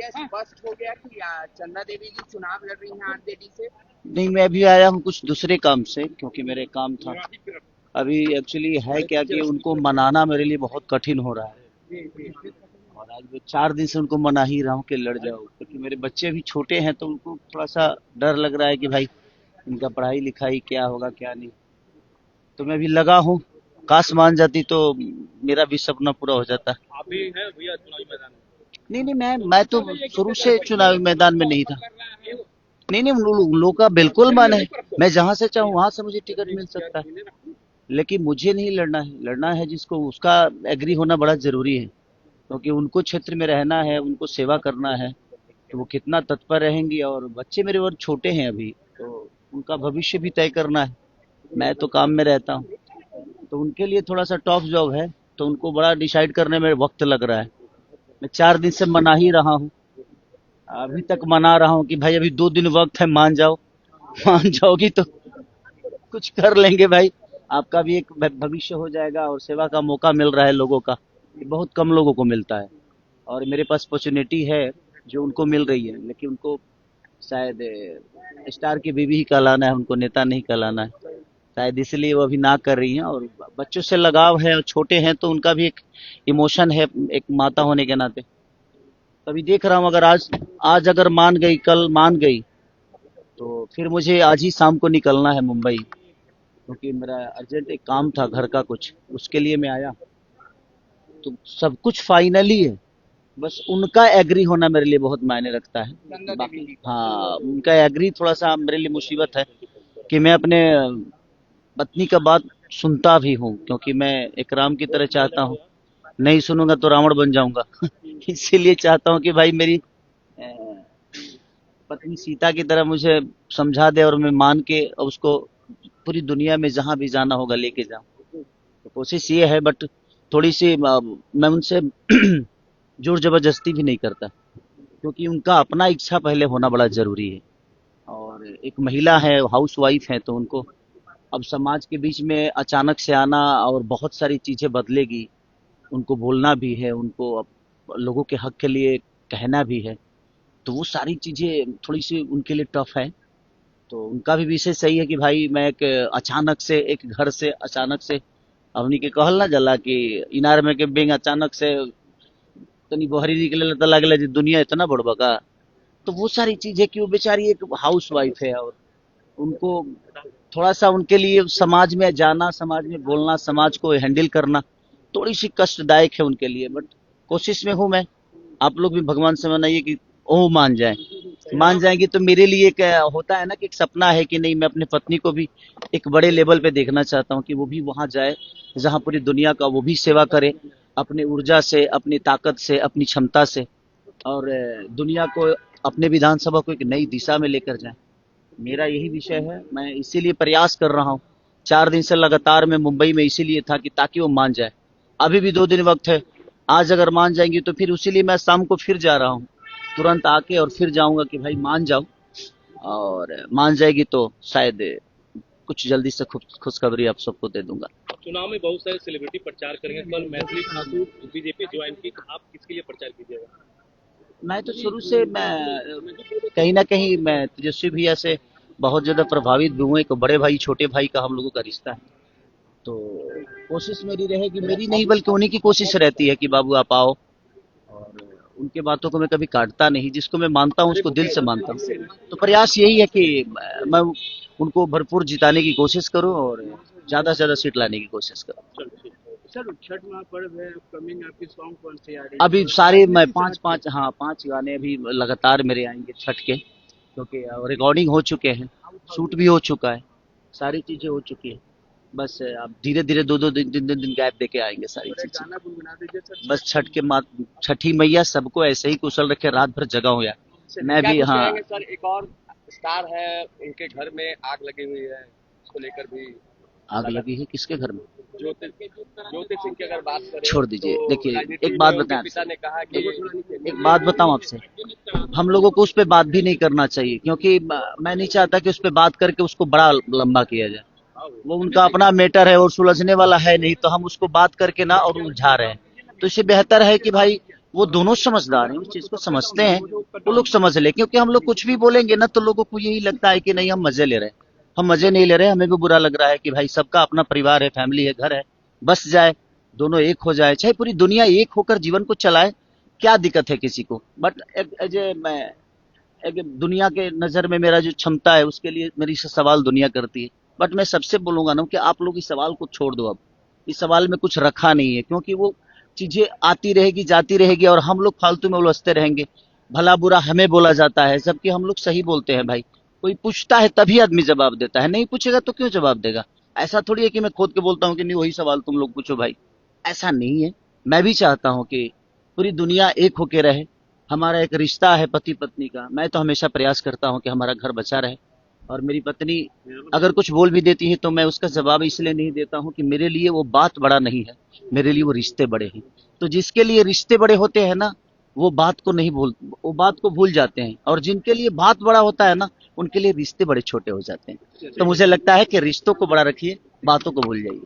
यह स्पष्ट हो गया कि चंदा देवी जी चुनाव लड़ रही हैं आरजेडी से? नहीं, मैं अभी आया हूँ कुछ दूसरे काम से, क्योंकि मेरे काम था अभी। एक्चुअली है क्या कि उनको मनाना मेरे लिए बहुत कठिन हो रहा है, और आज मैं 4 दिन से उनको मना ही रहा हूँ कि लड़ जाओ, क्योंकि मेरे बच्चे अभी छोटे हैं तो उनको थोड़ा सा डर लग रहा है कि भाई इनका पढ़ाई लिखाई क्या होगा क्या नहीं। तो मैं भी लगा हूँ, काश मान जाती तो मेरा भी सपना पूरा हो जाता। आप भी हैं भैया चुनावी मैदान में? नहीं नहीं, मैं तो शुरू से चुनावी मैदान में नहीं था। नहीं नहीं, लोगों का बिल्कुल मन है, मैं जहां से चाहूँ वहां से मुझे टिकट मिल सकता है, लेकिन मुझे नहीं लड़ना है। लड़ना है जिसको, उसका एग्री होना बड़ा जरूरी है, क्योंकि उनको क्षेत्र में रहना है, उनको सेवा करना है, तो वो कितना तत्पर रहेंगी। और बच्चे मेरे और छोटे हैं अभी, तो उनका भविष्य भी तय करना है। मैं तो काम में रहता हूँ, तो उनके लिए थोड़ा सा टफ जॉब है, तो उनको बड़ा डिसाइड करने में वक्त लग रहा है। मैं 4 दिन से मना ही रहा हूँ, अभी तक मना रहा हूँ कि भाई अभी 2 दिन वक्त है, मान जाओ। मान जाओगी तो कुछ कर लेंगे भाई, आपका भी एक भविष्य हो जाएगा, और सेवा का मौका मिल रहा है लोगों का, ये बहुत कम लोगों को मिलता है। और मेरे पास अपॉर्चुनिटी है जो उनको मिल रही है, लेकिन उनको शायद स्टार की बीवी ही कहलाना है, उनको नेता नहीं कहलाना है, शायद इसलिए वो अभी ना कर रही हैं। और बच्चों से लगाव है, और छोटे हैं तो उनका भी एक इमोशन है, एक माता होने के नाते। तभी देख रहा हूँ, अगर आज आज अगर मान गई, कल मान गई, तो फिर मुझे आज ही शाम को निकलना है मुंबई, क्योंकि मेरा अर्जेंट एक काम था घर का कुछ, उसके लिए मैं आया। तो सब कुछ फाइनली है, बस उनका एग्री होना मेरे लिए बहुत मायने रखता है। बाकी हाँ, उनका एग्री थोड़ा सा मेरे लिए मुसीबत है, कि मैं अपने पत्नी का बात सुनता भी हूँ, क्योंकि मैं एक राम की तरह चाहता हूँ, नहीं सुनूंगा तो रावण बन जाऊंगा। इसीलिए चाहता हूँ कि भाई मेरी पत्नी सीता की तरह मुझे समझा दे, और मैं मान के उसको पूरी दुनिया में जहां भी जाना होगा लेके जाऊं। तो कोशिश ये है, बट थोड़ी सी मैं उनसे जोर जबरदस्ती भी नहीं करता, क्योंकि उनका अपना इच्छा पहले होना बड़ा जरूरी है। और एक महिला है, हाउस वाइफ है, तो उनको अब समाज के बीच में अचानक से आना, और बहुत सारी चीजें बदलेगी, उनको बोलना भी है, उनको अब लोगों के हक के लिए कहना भी है, तो वो सारी चीजें थोड़ी सी उनके लिए टफ है। तो उनका भी विषय सही है कि भाई मैं एक अचानक से एक घर से अचानक से, हमनी के कहल ना जला कि इनार में के बेंग अचानक से तनी बहरी निकले तो लगला जी दुनिया इतना बड़बा का। तो वो सारी चीजें कि वो बेचारी एक हाउस वाइफ है, और उनको थोड़ा सा उनके लिए समाज में जाना, समाज में बोलना, समाज को हैंडल करना थोड़ी सी कष्टदायक है उनके लिए, बट कोशिश में हूं मैं। आप लोग भी भगवान से मनाइए कि ओ मान जाए, मान जाएंगे तो मेरे लिए एक होता है ना कि एक सपना है कि नहीं, मैं अपनी पत्नी को भी एक बड़े लेवल पे देखना चाहता हूँ, कि वो भी वहां जाए जहां पूरी दुनिया का वो भी सेवा करे, अपनी ऊर्जा से, अपनी ताकत से, अपनी क्षमता से, और दुनिया को, अपने विधानसभा को एक नई दिशा में लेकर जाए। मेरा यही विषय है, मैं इसीलिए प्रयास कर रहा हूँ। 4 दिन से लगातार मैं मुंबई में इसीलिए था कि ताकि वो मान जाए। अभी भी 2 दिन वक्त है, आज अगर मान जाएंगी तो फिर उसीलिए मैं शाम को फिर जा रहा हूँ, तुरंत आके और फिर जाऊंगा कि भाई मान जाओ। और मान जाएगी तो शायद कुछ जल्दी से खुशखबरी आप सबको दे दूंगा। चुनाव में बहुत सारे सेलिब्रिटी प्रचार करेंगे, कल मैथिली ठाकुर बीजेपी ज्वाइन की, आप किसके लिए प्रचार कीजिएगा? मैं तो शुरू से, मैं कहीं ना कहीं मैं तेजस्वी भैया से बहुत ज्यादा प्रभावित भी हूँ। एक बड़े भाई छोटे भाई का हम लोगों का रिश्ता है, तो कोशिश मेरी रहेगी, मेरी नहीं बल्कि उन्हीं की कोशिश रहती है कि बाबू आप आओ। और उनके बातों को मैं कभी काटता नहीं, जिसको मैं मानता हूँ उसको दिल से मानता हूँ। तो प्रयास यही है कि मैं उनको भरपूर जिताने की कोशिश करूँ, और ज्यादा से ज्यादा सीट लाने की कोशिश करूँ। सर, छठ महापर्व है अपकमिंग, आपकी सॉन्ग कौन सी आ रही है? अभी सारे मैं पांच गाने अभी लगातार मेरे आएंगे छठ के, क्योंकि रिकॉर्डिंग हो चुके हैं, शूट भी हो चुका है, सारी चीजें हो चुकी है। बस अब धीरे धीरे 2-2 दिन 3-3 दिन गैप देके आएंगे सारी चीजें। गाना गुनगुना दीजिए सर। बस छठी मैया सबको ऐसे ही कुशल रखे, रात भर जगा हो यार। मैं भी हाँ। सर, एक और स्टार है, उनके घर में आग लगी हुई है, उसको लेकर भी आग लगी है किसके घर में? ज्योति सिंह की अगर बात करें, छोड़ दीजिए, तो देखिए राजनीति एक बात में उनके बताएं पिता आपसे, ने कहा कि एक बात बताऊं आपसे, हम लोगों को उस पर बात भी नहीं करना चाहिए, क्योंकि मैं नहीं चाहता कि उस पर बात करके उसको बड़ा लंबा किया जाए। वो उनका अपना मैटर है और सुलझने वाला है नहीं, तो हम उसको बात करके ना और उलझा रहे हैं। तो इससे बेहतर है कि भाई वो दोनों समझदार हैं, उस चीज को समझते हैं, वो लोग समझ ले। क्योंकि हम लोग कुछ भी बोलेंगे ना तो लोगों को यही लगता है कि नहीं हम मजे ले रहे हैं। हम मजे नहीं ले रहे, हमें भी बुरा लग रहा है कि भाई सबका अपना परिवार है, फैमिली है, घर है, बस जाए, दोनों एक हो जाए, चाहे पूरी दुनिया एक होकर जीवन को चलाए, क्या दिक्कत है किसी को। बट मैं एक दुनिया के नजर में मेरा जो क्षमता है उसके लिए मेरी से सवाल दुनिया करती है। बट मैं सबसे बोलूंगा ना कि आप लोग इस सवाल को छोड़ दो। अब इस सवाल में कुछ रखा नहीं है, क्योंकि वो चीजें आती रहेगी जाती रहेगी और हम लोग फालतू में उलझते रहेंगे। भला बुरा हमें बोला जाता है, जबकि हम लोग सही बोलते हैं भाई। कोई पूछता है तभी आदमी जवाब देता है, नहीं पूछेगा तो क्यों जवाब देगा। ऐसा थोड़ी है कि मैं खोद के बोलता हूँ कि नहीं वही सवाल तुम लोग पूछो भाई, ऐसा नहीं है। मैं भी चाहता हूँ कि पूरी दुनिया एक होके रहे। हमारा एक रिश्ता है पति पत्नी का, मैं तो हमेशा प्रयास करता हूँ कि हमारा घर बचा रहे। और मेरी पत्नी अगर कुछ बोल भी देती है तो मैं उसका जवाब इसलिए नहीं देता हूँ कि मेरे लिए वो बात बड़ा नहीं है, मेरे लिए वो रिश्ते बड़े हैं। तो जिसके लिए रिश्ते बड़े होते हैं ना, वो बात को नहीं भूल, वो बात को भूल जाते हैं। और जिनके लिए बात बड़ा होता है ना, उनके लिए रिश्ते बड़े छोटे हो जाते हैं। तो मुझे लगता है कि रिश्तों को बड़ा रखिए, बातों को भूल जाइए।